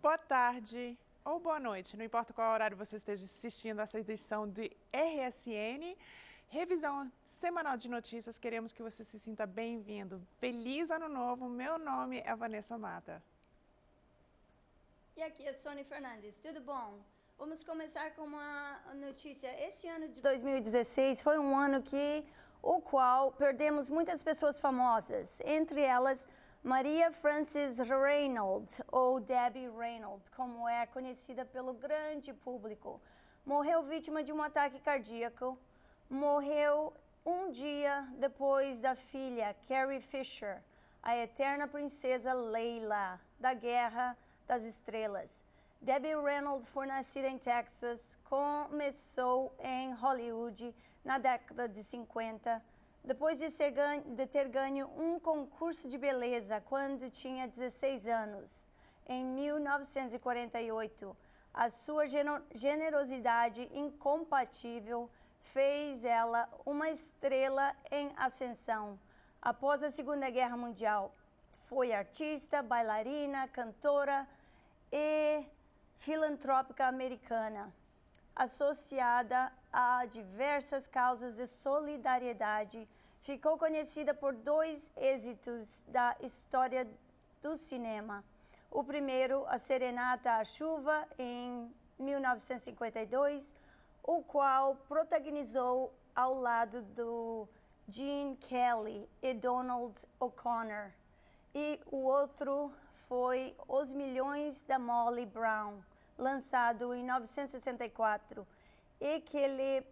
Boa tarde ou boa noite, não importa qual horário você esteja assistindo essa edição de RSN, revisão semanal de notícias. Queremos que você se sinta bem-vindo. Feliz Ano Novo, meu nome é Vanessa Mata. E aqui é Sônia Fernandes, tudo bom? Vamos começar com uma notícia. Esse ano de 2016 foi um ano o qual perdemos muitas pessoas famosas, entre elas Maria Frances Reynolds, ou Debbie Reynolds, como é conhecida pelo grande público. Morreu vítima de um ataque cardíaco. Morreu um dia depois da filha, Carrie Fisher, a eterna princesa Leila, da Guerra das Estrelas. Debbie Reynolds foi nascida em Texas, começou em Hollywood na década de 50, depois de ter ganho um concurso de beleza quando tinha 16 anos, em 1948. A sua generosidade incompatível fez ela uma estrela em ascensão. Após a Segunda Guerra Mundial, foi artista, bailarina, cantora e filantrópica americana, associada a diversas causas de solidariedade. Ficou conhecida por dois êxitos da história do cinema. O primeiro, A Serenata à Chuva, em 1952, o qual protagonizou ao lado do Gene Kelly e Donald O'Connor. E o outro foi Os Milhões da Molly Brown, lançado em 1964, e que lhe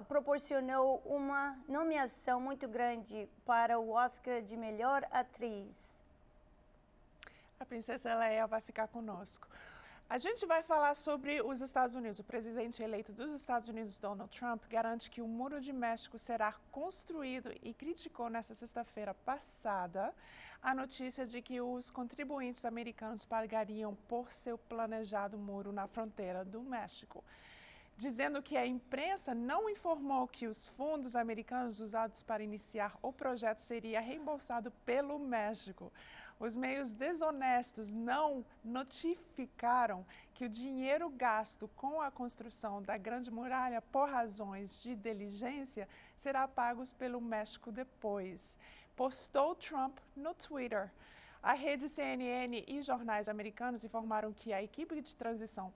proporcionou uma nomeação muito grande para o Oscar de Melhor Atriz. A princesa Leia vai ficar conosco. A gente vai falar sobre os Estados Unidos. O presidente eleito dos Estados Unidos, Donald Trump, garante que o Muro de México será construído e criticou nesta sexta-feira passada a notícia de que os contribuintes americanos pagariam por seu planejado muro na fronteira do México, dizendo que a imprensa não informou que os fundos americanos usados para iniciar o projeto seria reembolsado pelo México. Os meios desonestos não notificaram que o dinheiro gasto com a construção da Grande Muralha por razões de diligência será pago pelo México depois, postou Trump no Twitter. A rede CNN e jornais americanos informaram que a equipe de transição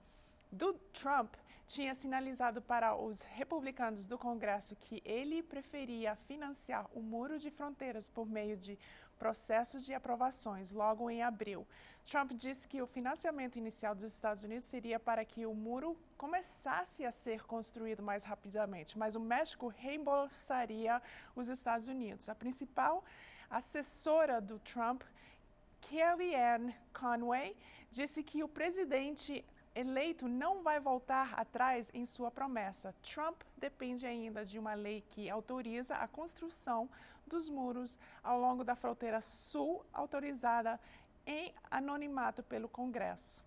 do Trump tinha sinalizado para os republicanos do Congresso que ele preferia financiar o muro de fronteiras por meio de processos de aprovações logo em abril. Trump disse que o financiamento inicial dos Estados Unidos seria para que o muro começasse a ser construído mais rapidamente, mas o México reembolsaria os Estados Unidos. A principal assessora do Trump, Kellyanne Conway, disse que o presidente eleito não vai voltar atrás em sua promessa. Trump depende ainda de uma lei que autoriza a construção dos muros ao longo da fronteira sul, autorizada em anonimato pelo Congresso.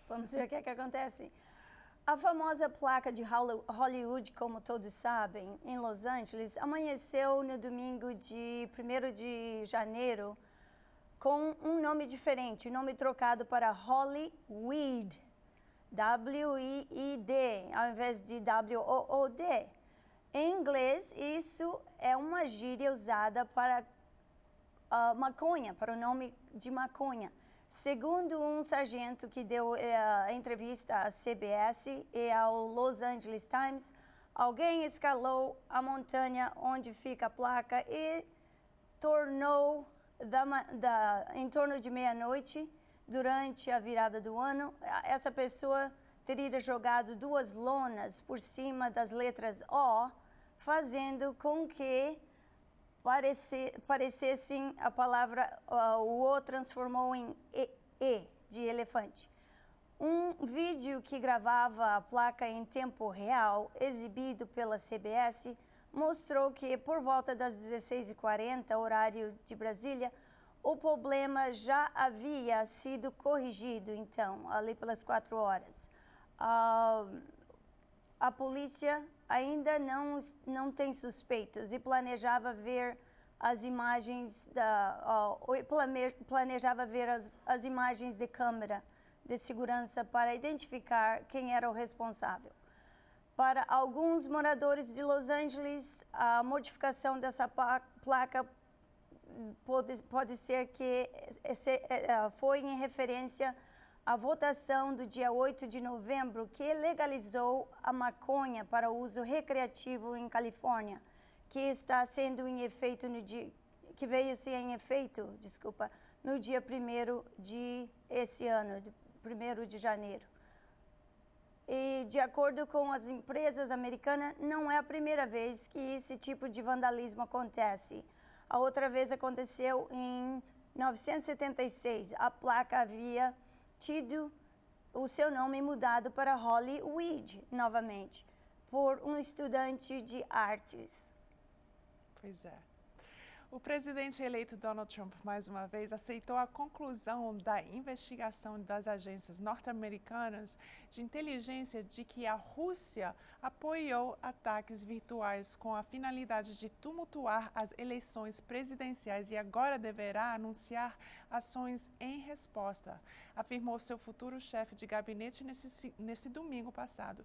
Vamos ver o que acontece. A famosa placa de Hollywood, como todos sabem, em Los Angeles, amanheceu no domingo de 1º de janeiro com um nome diferente, nome trocado para Hollyweed, W-I-I-D, ao invés de W-O-O-D. Em inglês, isso é uma gíria usada para maconha, para o nome de maconha. Segundo um sargento que deu a entrevista à CBS e ao Los Angeles Times, alguém escalou a montanha onde fica a placa e tornou em torno de meia-noite, durante a virada do ano, essa pessoa teria jogado 2 lonas por cima das letras O, fazendo com que parecessem a palavra, o O transformou em E, de elefante. Um vídeo que gravava a placa em tempo real, exibido pela CBS, mostrou que por volta das 16h40, horário de Brasília, o problema já havia sido corrigido, então, ali pelas 4 horas. A polícia ainda não tem suspeitos e planejava ver as imagens as imagens de câmera de segurança para identificar quem era o responsável. Para alguns moradores de Los Angeles, a modificação dessa placa pode ser que foi em referência à votação do dia 8 de novembro que legalizou a maconha para uso recreativo em Califórnia, que está sendo em efeito que veio-se em efeito, no dia 1º de esse ano, 1º de janeiro. E, de acordo com as empresas americanas, não é a primeira vez que esse tipo de vandalismo acontece. A outra vez aconteceu em 1976. A placa havia tido o seu nome mudado para Hollywood, novamente, por um estudante de artes. Pois é. O presidente eleito Donald Trump, mais uma vez, aceitou a conclusão da investigação das agências norte-americanas de inteligência de que a Rússia apoiou ataques virtuais com a finalidade de tumultuar as eleições presidenciais e agora deverá anunciar ações em resposta, afirmou seu futuro chefe de gabinete nesse domingo passado.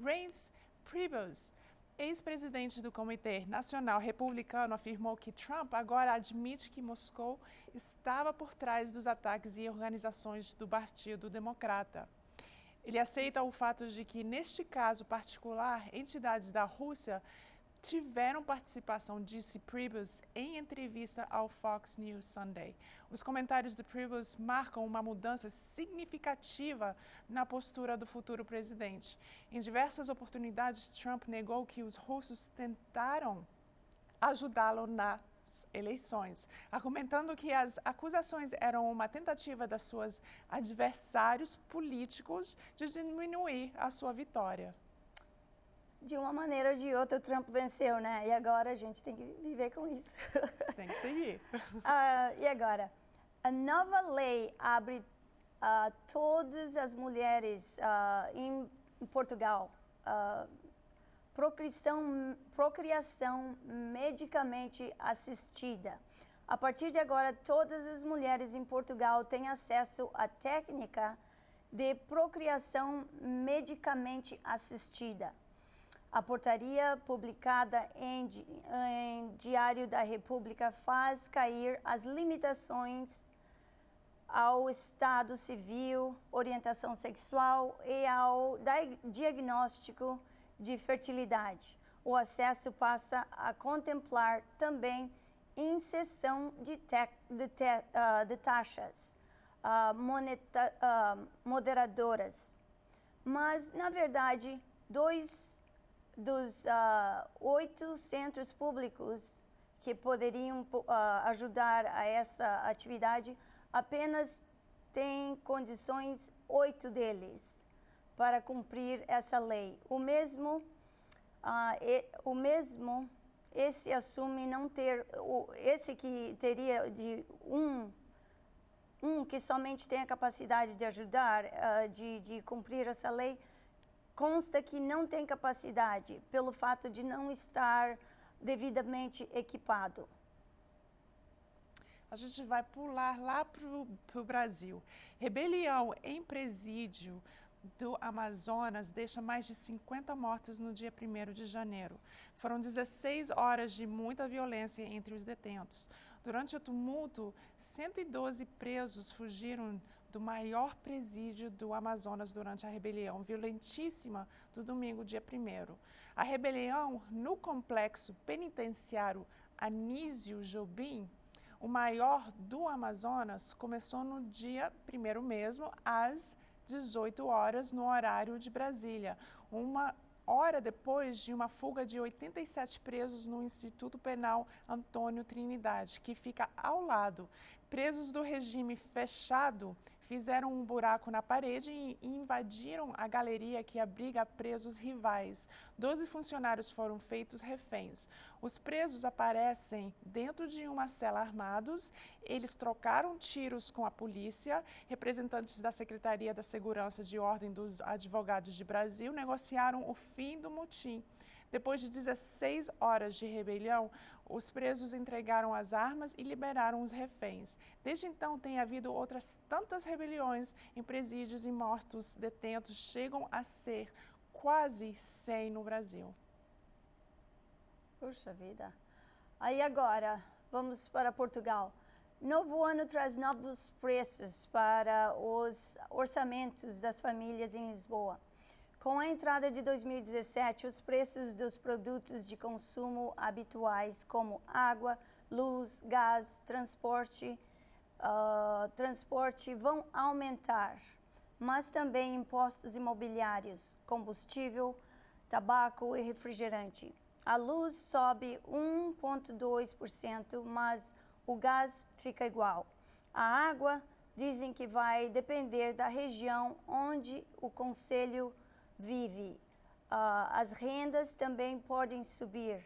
Reince Priebus, ex-presidente do Comitê Nacional Republicano, afirmou que Trump agora admite que Moscou estava por trás dos ataques e organizações do Partido Democrata. Ele aceita o fato de que, neste caso particular, entidades da Rússia tiveram participação, disse Priebus em entrevista ao Fox News Sunday. Os comentários de Priebus marcam uma mudança significativa na postura do futuro presidente. Em diversas oportunidades, Trump negou que os russos tentaram ajudá-lo nas eleições, argumentando que as acusações eram uma tentativa dos seus adversários políticos de diminuir a sua vitória. De uma maneira ou de outra, o Trump venceu, né? E agora a gente tem que viver com isso. Tem que seguir. E agora? A nova lei abre todas as mulheres em Portugal procriação medicamente assistida. A partir de agora, todas as mulheres em Portugal têm acesso à técnica de procriação medicamente assistida. A portaria publicada em Diário da República faz cair as limitações ao estado civil, orientação sexual e ao diagnóstico de fertilidade. O acesso passa a contemplar também inserção de taxas moderadoras. Mas, na verdade, 2 dos 8 centros públicos que poderiam ajudar a essa atividade, apenas têm condições 8 deles para cumprir essa lei. Esse assume não ter, esse que teria de que somente tem a capacidade de ajudar, de cumprir essa lei, consta que não tem capacidade pelo fato de não estar devidamente equipado. A gente vai pular lá para o Brasil. Rebelião em presídio do Amazonas deixa mais de 50 mortos no dia 1º de janeiro. Foram 16 horas de muita violência entre os detentos. Durante o tumulto, 112 presos fugiram do maior presídio do Amazonas durante a rebelião violentíssima do domingo, dia 1º. A rebelião no complexo penitenciário Anísio Jobim, o maior do Amazonas, começou no dia 1º mesmo, às 18 horas, no horário de Brasília. Uma hora depois de uma fuga de 87 presos no Instituto Penal Antônio Trindade, que fica ao lado. Presos do regime fechado fizeram um buraco na parede e invadiram a galeria que abriga presos rivais. 12 funcionários foram feitos reféns. Os presos aparecem dentro de uma cela armados. Eles trocaram tiros com a polícia. Representantes da Secretaria da Segurança de Ordem dos Advogados de Brasil negociaram o fim do motim. Depois de 16 horas de rebelião, os presos entregaram as armas e liberaram os reféns. Desde então, tem havido outras tantas rebeliões em presídios e mortos detentos chegam a ser quase 100 no Brasil. Puxa vida. Aí agora, vamos para Portugal. Novo ano traz novos preços para os orçamentos das famílias em Lisboa. Com a entrada de 2017, os preços dos produtos de consumo habituais, como água, luz, gás, transporte, vão aumentar, mas também impostos imobiliários, combustível, tabaco e refrigerante. A luz sobe 1,2%, mas o gás fica igual. A água dizem que vai depender da região onde o concelho vive. As rendas também podem subir,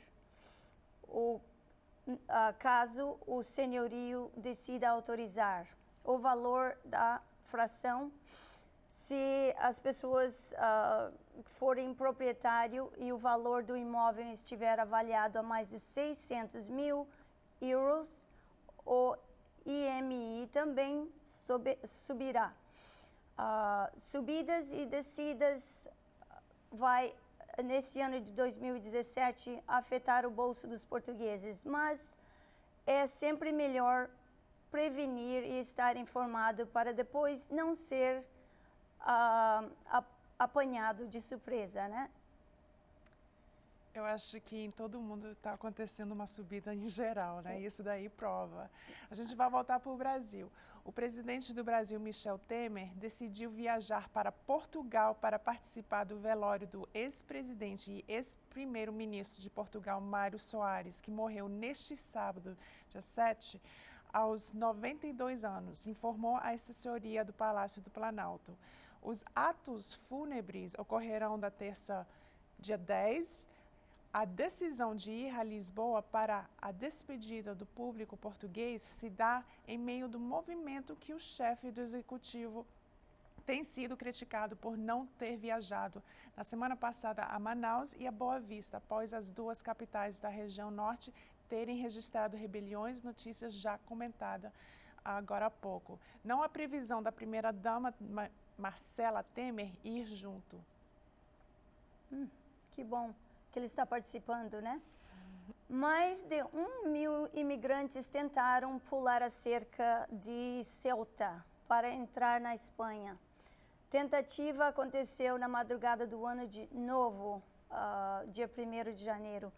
caso o senhorio decida autorizar. O valor da fração, se as pessoas forem proprietário e o valor do imóvel estiver avaliado a mais de 600 mil euros, o IMI também subirá. Subidas e descidas vai, nesse ano de 2017, afetar o bolso dos portugueses, mas é sempre melhor prevenir e estar informado para depois não ser apanhado de surpresa, né? Eu acho que em todo mundo está acontecendo uma subida em geral, né? Isso daí prova. A gente vai voltar para o Brasil. O presidente do Brasil, Michel Temer, decidiu viajar para Portugal para participar do velório do ex-presidente e ex-primeiro-ministro de Portugal, Mário Soares, que morreu neste sábado, dia 7, aos 92 anos, informou a assessoria do Palácio do Planalto. Os atos fúnebres ocorrerão da terça, dia 10, a decisão de ir a Lisboa para a despedida do público português se dá em meio do movimento que o chefe do executivo tem sido criticado por não ter viajado na semana passada a Manaus e a Boa Vista, após as duas capitais da região norte terem registrado rebeliões, notícias já comentadas agora há pouco. Não há previsão da primeira-dama Marcela Temer ir junto. Que bom que ele está participando, né? Mais de 1.000 imigrantes tentaram pular a cerca de Ceuta para entrar na Espanha. Tentativa aconteceu na madrugada do ano de novo, dia 1º de janeiro,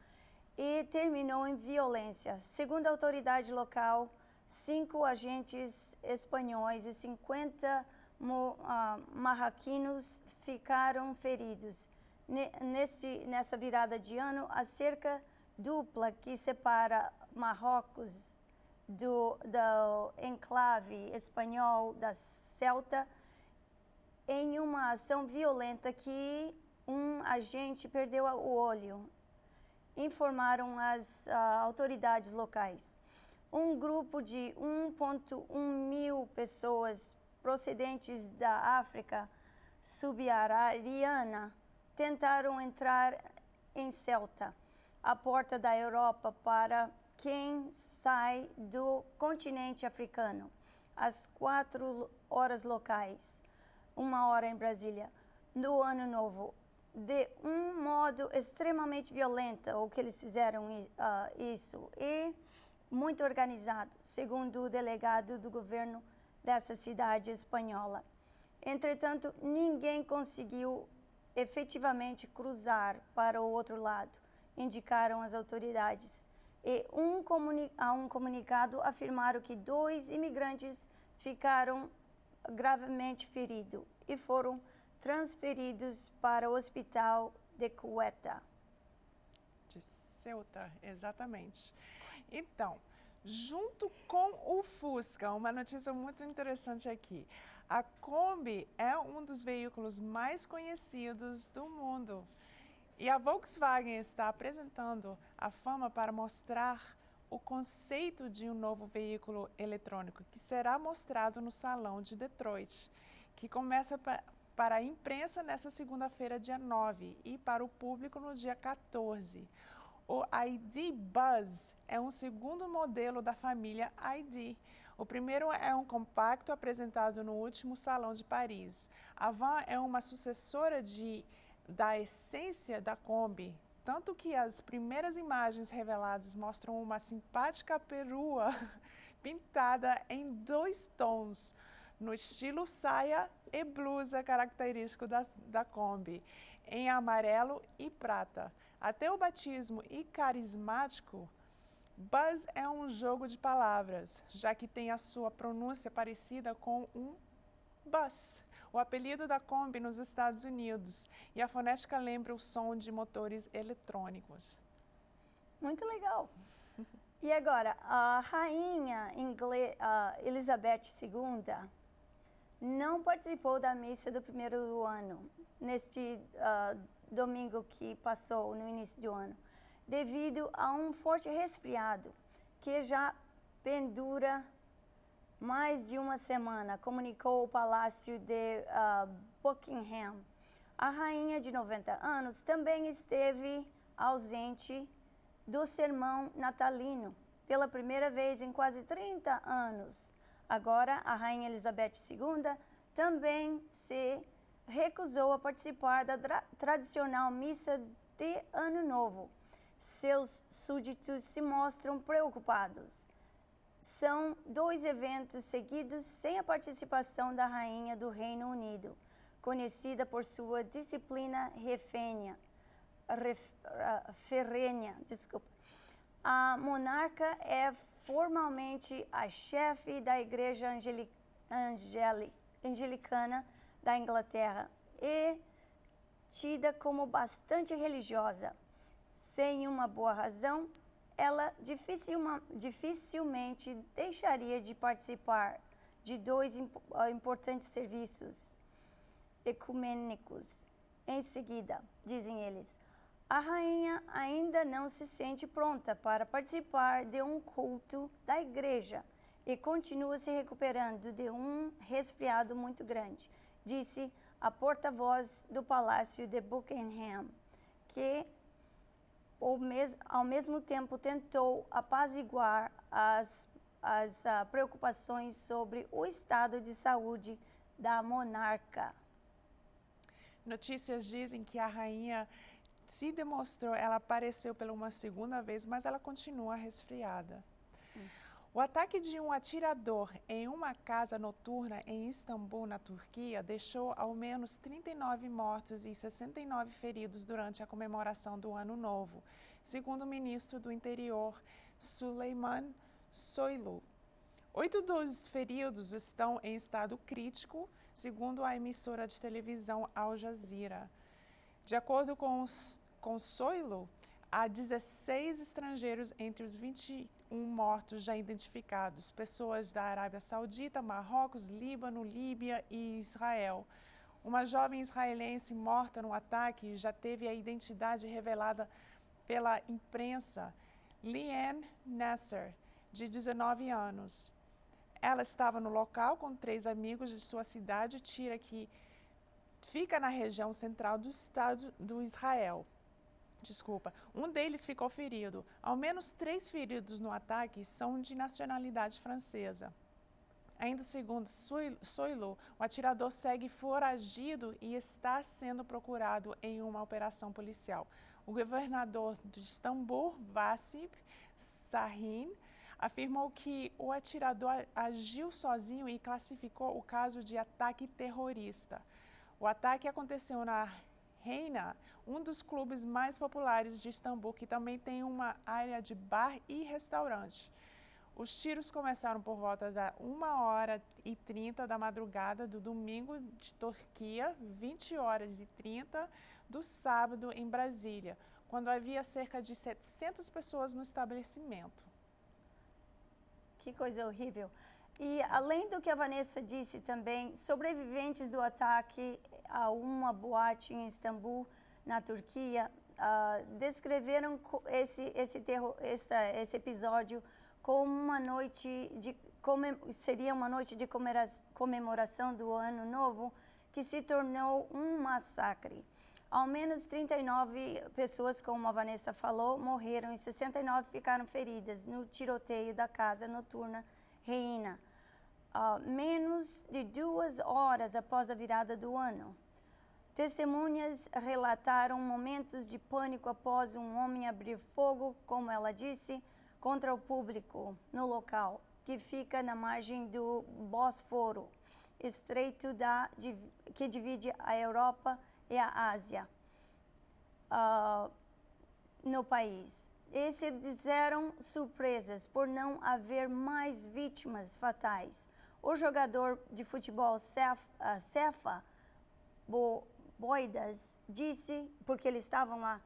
e terminou em violência. Segundo a autoridade local, 5 agentes espanhóis e 50 marroquinos ficaram feridos. Nessa virada de ano, a cerca dupla que separa Marrocos do enclave espanhol da Ceuta, em uma ação violenta que um agente perdeu o olho, informaram as autoridades locais. Um grupo de 1,1 mil pessoas procedentes da África subsaariana tentaram entrar em Ceuta, a porta da Europa para quem sai do continente africano, às 4 horas locais, 1 hora em Brasília, no Ano Novo, de um modo extremamente violento, o que eles fizeram isso, e muito organizado, segundo o delegado do governo dessa cidade espanhola. Entretanto, ninguém conseguiu efetivamente cruzar para o outro lado, indicaram as autoridades. E um comunicado afirmaram que 2 imigrantes ficaram gravemente feridos e foram transferidos para o hospital de Ceuta. De Ceuta, exatamente. Então, junto com o Fusca. Uma notícia muito interessante aqui. A Kombi é um dos veículos mais conhecidos do mundo. E a Volkswagen está apresentando a fama para mostrar o conceito de um novo veículo eletrônico que será mostrado no Salão de Detroit, que começa para a imprensa nesta segunda-feira, dia 9, e para o público no dia 14. O ID Buzz é um segundo modelo da família ID. O primeiro é um compacto apresentado no último Salão de Paris. A van é uma sucessora da essência da Kombi, tanto que as primeiras imagens reveladas mostram uma simpática perua pintada em 2 tons, no estilo saia e blusa característico da Kombi, em amarelo e prata. Até o batismo e carismático, Buzz é um jogo de palavras, já que tem a sua pronúncia parecida com um bus, o apelido da Kombi nos Estados Unidos, e a fonética lembra o som de motores eletrônicos. Muito legal. E agora, a rainha Elizabeth II não participou da missa do primeiro ano, neste domingo que passou, no início do ano, devido a um forte resfriado que já pendura mais de uma semana, comunicou o Palácio de Buckingham. A rainha de 90 anos também esteve ausente do sermão natalino pela primeira vez em quase 30 anos. Agora, a rainha Elizabeth II também se recusou a participar da tradicional missa de Ano Novo. Seus súditos se mostram preocupados. São 2 eventos seguidos sem a participação da rainha do Reino Unido, conhecida por sua disciplina ferrenha. A monarca é formalmente a chefe da Igreja Anglicana da Inglaterra e tida como bastante religiosa. Sem uma boa razão, ela dificilmente deixaria de participar de 2 importantes serviços ecumênicos. Em seguida, dizem eles, a rainha ainda não se sente pronta para participar de um culto da igreja e continua se recuperando de um resfriado muito grande, disse a porta-voz do Palácio de Buckingham, que ao mesmo tempo tentou apaziguar as preocupações sobre o estado de saúde da monarca. Notícias dizem que a rainha se demonstrou, ela apareceu pela uma segunda vez, mas ela continua resfriada. O ataque de um atirador em uma casa noturna em Istambul, na Turquia, deixou ao menos 39 mortos e 69 feridos durante a comemoração do Ano Novo, segundo o ministro do Interior, Süleyman Soylu. 8 dos feridos estão em estado crítico, segundo a emissora de televisão Al Jazeera. De acordo com Soylu, há 16 estrangeiros entre os 21 mortos já identificados, pessoas da Arábia Saudita, Marrocos, Líbano, Líbia e Israel. Uma jovem israelense morta no ataque já teve a identidade revelada pela imprensa, Liane Nasser, de 19 anos. Ela estava no local com 3 amigos de sua cidade, Tira, que fica na região central do estado do Israel. Um deles ficou ferido. Ao menos 3 feridos no ataque são de nacionalidade francesa. Ainda segundo Soylu, o atirador segue foragido e está sendo procurado em uma operação policial. O governador de Istambul, Vasip Şahin, afirmou que o atirador agiu sozinho e classificou o caso de ataque terrorista. O ataque aconteceu na Reina, um dos clubes mais populares de Istambul, que também tem uma área de bar e restaurante. Os tiros começaram por volta da 1h30 da madrugada do domingo de Turquia, 20h30 do sábado em Brasília, quando havia cerca de 700 pessoas no estabelecimento. que coisa horrível. E além do que a Vanessa disse também, sobreviventes do ataque a uma boate em Istambul, na Turquia, descreveram esse episódio como uma noite seria uma noite de comemoração do Ano Novo que se tornou um massacre. Ao menos 39 pessoas, como a Vanessa falou, morreram e 69 ficaram feridas no tiroteio da casa noturna Reina, menos de 2 horas após a virada do ano. Testemunhas relataram momentos de pânico após um homem abrir fogo, como ela disse, contra o público no local, que fica na margem do Bósforo, estreito que divide a Europa e a Ásia no país. E se disseram surpresas por não haver mais vítimas fatais. O jogador de futebol Cefa Boidas disse, porque eles estavam lá,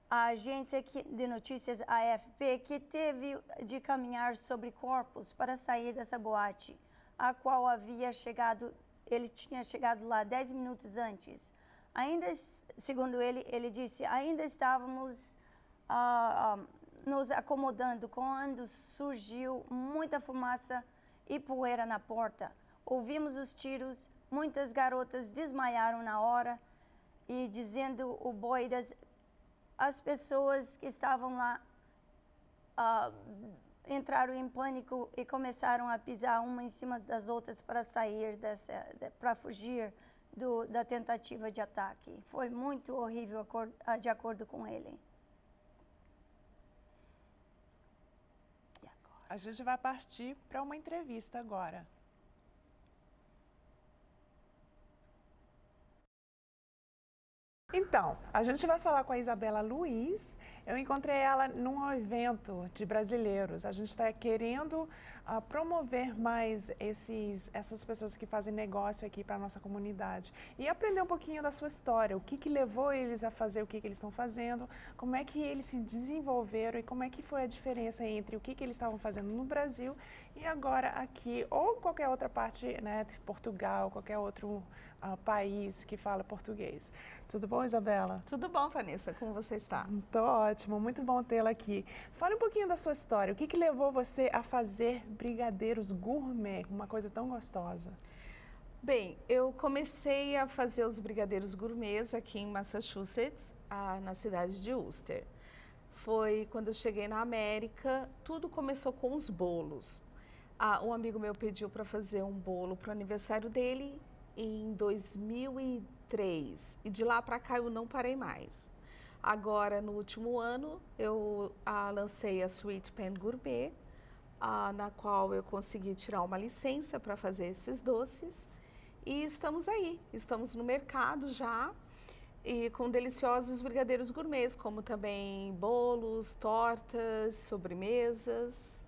a agência de notícias AFP, que teve de caminhar sobre corpos para sair dessa boate, a qual ele tinha chegado lá 10 minutos antes. Ainda, segundo ele disse, ainda estávamos nos acomodando quando surgiu muita fumaça e poeira na porta. Ouvimos os tiros, muitas garotas desmaiaram na hora e, dizendo o Boidas, as pessoas que estavam lá entraram em pânico e começaram a pisar uma em cima das outras para sair para fugir da tentativa de ataque. Foi muito horrível, de acordo com ele. A gente vai partir para uma entrevista agora. Então, a gente vai falar com a Isabela Luiz. Eu encontrei ela num evento de brasileiros. A gente está querendo promover mais essas pessoas que fazem negócio aqui para a nossa comunidade e aprender um pouquinho da sua história, o que levou eles a fazer o que eles estão fazendo, como é que eles se desenvolveram e como é que foi a diferença entre o que eles estavam fazendo no Brasil e agora aqui, ou qualquer outra parte, né, de Portugal, qualquer outro país que fala português. Tudo bom, Isabela? Tudo bom, Vanessa. Como você está? Tô ótimo, muito bom tê-la aqui. Fale um pouquinho da sua história. O que levou você a fazer brigadeiros gourmet, uma coisa tão gostosa? Bem, eu comecei a fazer os brigadeiros gourmets aqui em Massachusetts, na cidade de Worcester. Foi quando eu cheguei na América, tudo começou com os bolos. Um amigo meu pediu para fazer um bolo para o aniversário dele em 2003 e de lá para cá eu não parei mais. Agora, no último ano, eu lancei a Sweet Pan Gourmet, na qual eu consegui tirar uma licença para fazer esses doces e estamos aí, estamos no mercado já e com deliciosos brigadeiros gourmets, como também bolos, tortas, sobremesas.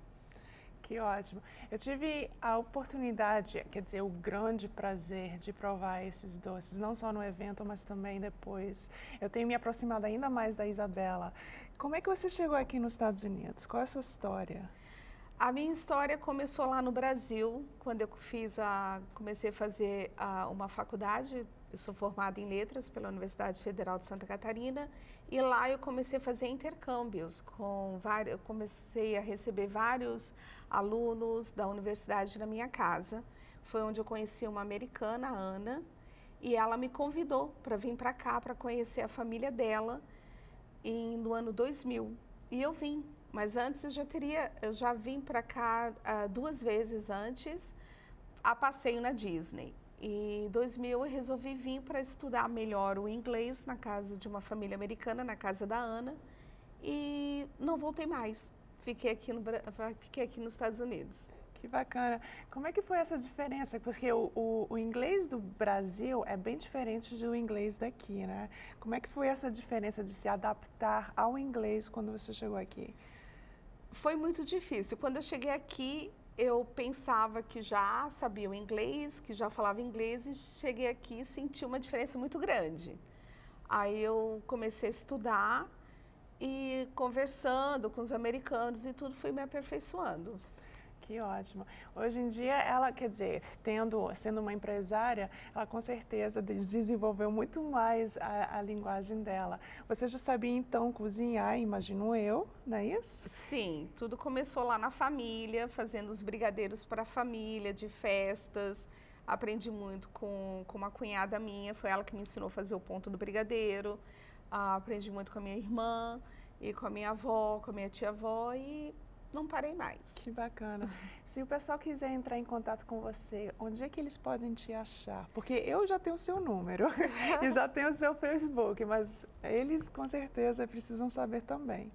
Que ótimo. Eu tive a oportunidade, quer dizer, o grande prazer de provar esses doces, não só no evento, mas também depois. Eu tenho me aproximado ainda mais da Isabela. Como é que você chegou aqui nos Estados Unidos? Qual é a sua história? A minha história começou lá no Brasil, quando eu comecei a fazer uma faculdade. Eu sou formada em letras pela Universidade Federal de Santa Catarina e lá eu comecei a fazer intercâmbios eu comecei a receber vários alunos da universidade na minha casa. Foi onde eu conheci uma americana, a Ana, e ela me convidou para vir para cá para conhecer a família dela no ano 2000. E eu vim, mas antes eu já vim para cá 2 vezes antes, a passeio na Disney. E em 2000 eu resolvi vir para estudar melhor o inglês na casa de uma família americana, na casa da Ana, e não voltei mais. Fiquei aqui nos Estados Unidos. Que bacana. Como é que foi essa diferença? Porque o inglês do Brasil é bem diferente do inglês daqui, né? Como é que foi essa diferença de se adaptar ao inglês quando você chegou aqui? Foi muito difícil. Quando eu cheguei aqui, eu pensava que já sabia o inglês, que já falava inglês, e cheguei aqui e senti uma diferença muito grande. Aí eu comecei a estudar e conversando com os americanos e tudo, fui me aperfeiçoando. Que ótimo. Hoje em dia, ela, quer dizer, sendo uma empresária, ela com certeza desenvolveu muito mais a linguagem dela. Você já sabia, então, cozinhar, imagino eu, não é isso? Sim, tudo começou lá na família, fazendo os brigadeiros para a família, de festas. Aprendi muito com uma cunhada minha, foi ela que me ensinou a fazer o ponto do brigadeiro. Aprendi muito com a minha irmã e com a minha avó, com a minha tia-avó e não parei mais. Que bacana. Se o pessoal quiser entrar em contato com você, onde é que eles podem te achar? Porque eu já tenho o seu número e já tenho o seu Facebook, mas eles com certeza precisam saber também.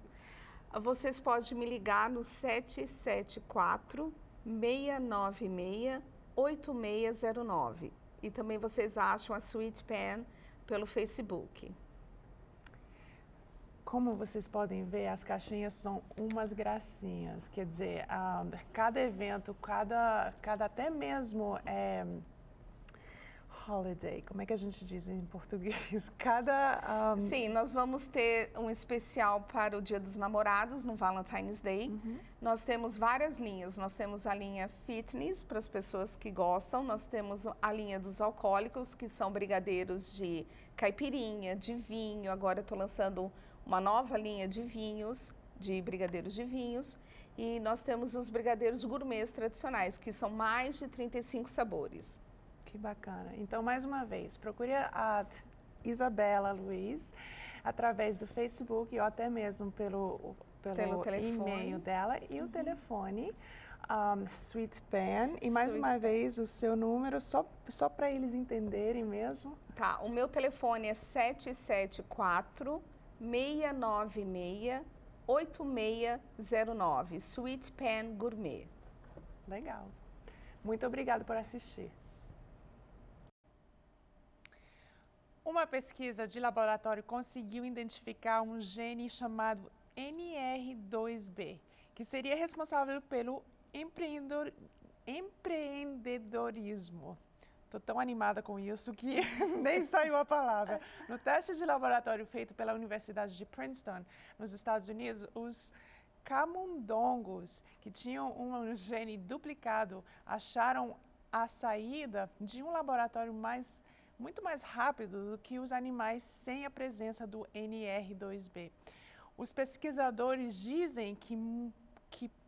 Vocês podem me ligar no 774-696-8609 e também vocês acham a Sweet Pan pelo Facebook. Como vocês podem ver, as caixinhas são umas gracinhas. Quer dizer, cada evento, cada até mesmo holiday, como é que a gente diz em português? Sim, nós vamos ter um especial para o Dia dos Namorados, no Valentine's Day. Nós temos várias linhas. Nós temos a linha fitness, para as pessoas que gostam. Nós temos a linha dos alcoólicos, que são brigadeiros de caipirinha, de vinho. Agora estou lançando uma nova linha de vinhos, de brigadeiros de vinhos. E nós temos os brigadeiros gourmets tradicionais, que são mais de 35 sabores. Que bacana. Então, mais uma vez, procure a Isabela Luiz através do Facebook ou até mesmo pelo e-mail dela e o telefone, Sweet Pan. E mais uma vez, o seu número, só para eles entenderem mesmo. Tá, o meu telefone é 774-696-8609, Sweet Pan Gourmet. Legal. Muito obrigada por assistir. Uma pesquisa de laboratório conseguiu identificar um gene chamado NR2B, que seria responsável pelo empreendedorismo. Estou tão animada com isso que nem saiu a palavra. No teste de laboratório feito pela Universidade de Princeton, nos Estados Unidos, os camundongos, que tinham um gene duplicado, acharam a saída de um laboratório muito mais rápido do que os animais sem a presença do NR2B. Os pesquisadores dizem que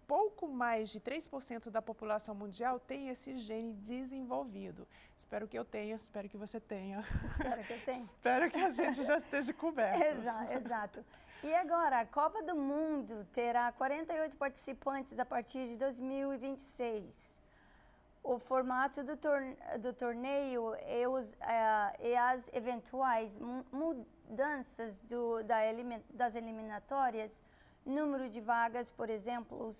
pouco mais de 3% da população mundial tem esse gene desenvolvido. Espero que eu tenha, espero que você tenha. Espero que eu tenha. Espero que a gente já esteja coberto. Exato. E agora, a Copa do Mundo terá 48 participantes a partir de 2026. O formato do torneio e as eventuais mudanças das eliminatórias, número de vagas, por exemplo,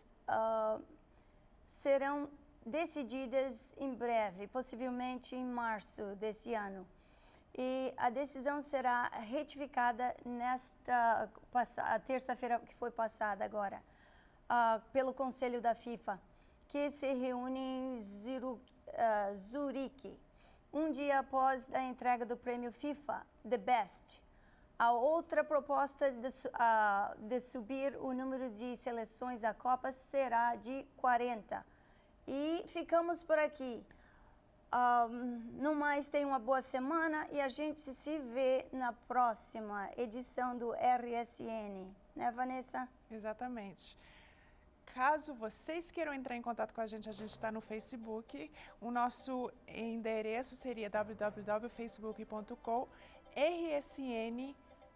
serão decididas em breve, possivelmente em março desse ano. E a decisão será retificada nesta terça-feira que foi passada agora, pelo Conselho da FIFA, que se reúne em Zurique, um dia após a entrega do prêmio FIFA The Best. A outra proposta de subir o número de seleções da Copa será de 40. E ficamos por aqui. No mais, tenha uma boa semana e a gente se vê na próxima edição do RSN. Né, Vanessa? Exatamente. Caso vocês queiram entrar em contato com a gente está no Facebook. O nosso endereço seria www.facebook.com/RSN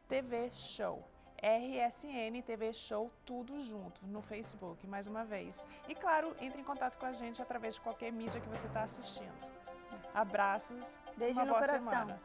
TV Show. RSN TV Show, tudo junto, no Facebook, mais uma vez. E claro, entre em contato com a gente através de qualquer mídia que você está assistindo. Abraços, Beijo uma no boa coração. semana.